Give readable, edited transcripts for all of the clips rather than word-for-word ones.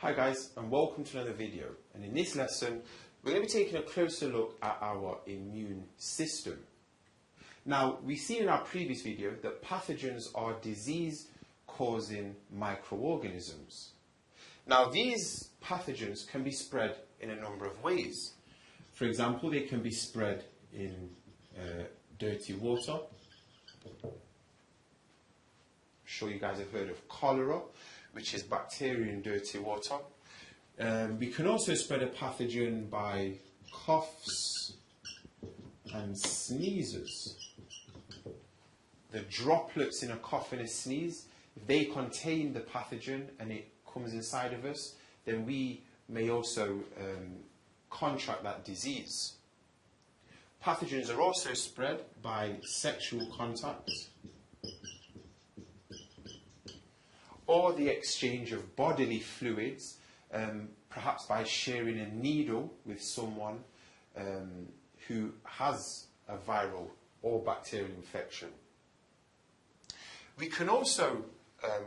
Hi guys, and welcome to another video. And in this lesson we're going to be taking a closer look at our immune system. Now, we've seen in our previous video that pathogens are disease causing microorganisms. Now, these pathogens can be spread in a number of ways. For example, they can be spread in dirty water. I'm sure you guys have heard of cholera, which is bacteria in dirty water. We can also spread a pathogen by coughs and sneezes. The droplets in a cough and a sneeze, if they contain the pathogen and it comes inside of us, then we may also contract that disease. Pathogens are also spread by sexual contact or the exchange of bodily fluids, perhaps by sharing a needle with someone who has a viral or bacterial infection. We can also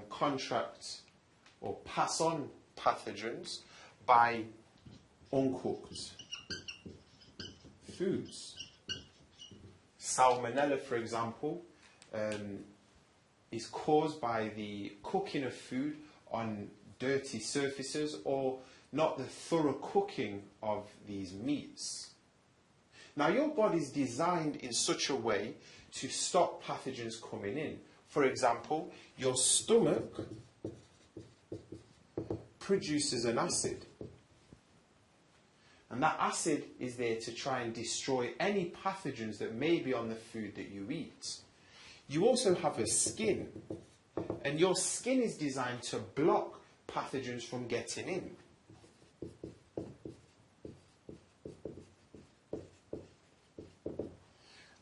contract or pass on pathogens by uncooked foods. Salmonella, for example, is caused by the cooking of food on dirty surfaces or not the thorough cooking of these meats. Now, your body is designed in such a way to stop pathogens coming in. For example, your stomach produces an acid. And that acid is there to try and destroy any pathogens that may be on the food that you eat. You also have a skin, and your skin is designed to block pathogens from getting in.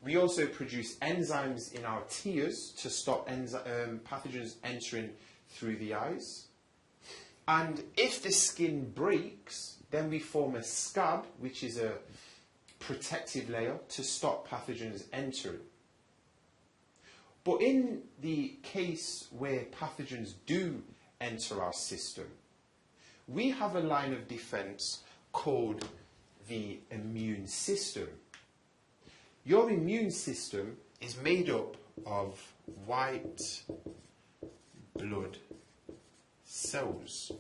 We also produce enzymes in our tears to stop pathogens entering through the eyes. And if the skin breaks, then we form a scab, which is a protective layer to stop pathogens entering. But in the case where pathogens do enter our system, we have a line of defense called the immune system. Your immune system is made up of white blood cells.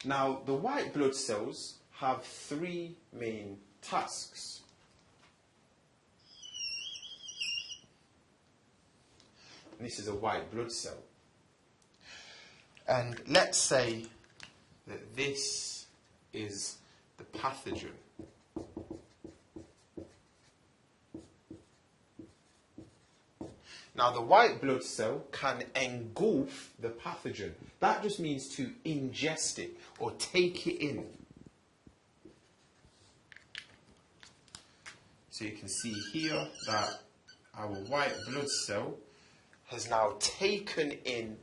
Now, the white blood cells have three main tasks. This is a white blood cell. And let's say that this is the pathogen. Now, the white blood cell can engulf the pathogen. That just means to ingest it or take it in. So you can see here that our white blood cell has now taken in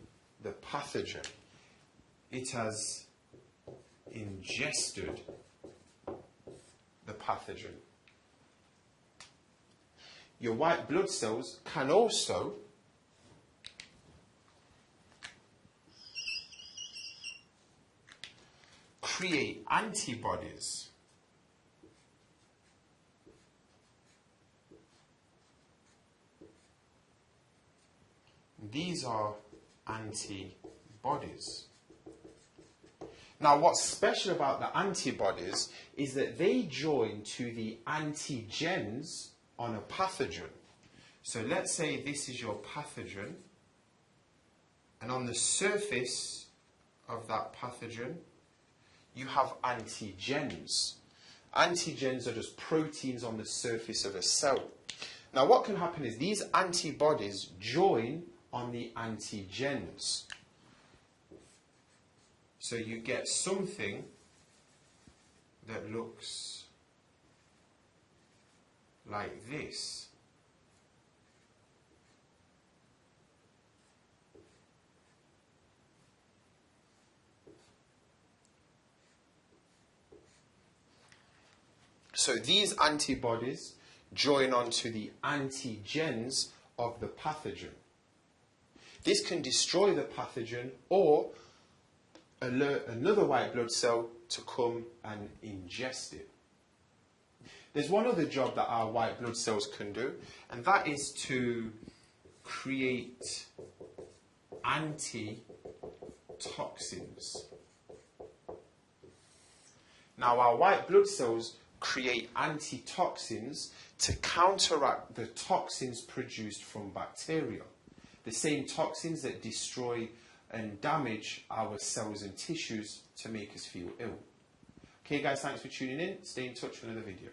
the pathogen. It has ingested the pathogen. Your white blood cells can also create antibodies. These are antibodies. Now, what's special about the antibodies is that they join to the antigens on a pathogen. So let's say this is your pathogen, and on the surface of that pathogen you have antigens. Antigens are just proteins on the surface of a cell. Now, what can happen is these antibodies join on the antigens. So you get something that looks like this. So these antibodies join onto the antigens of the pathogen. This can destroy the pathogen or alert another white blood cell to come and ingest it. There's one other job that our white blood cells can do, and that is to create antitoxins. Now, our white blood cells create antitoxins to counteract the toxins produced from bacteria, the same toxins that destroy and damage our cells and tissues to make us feel ill. Okay guys, thanks for tuning in. Stay in touch for another video.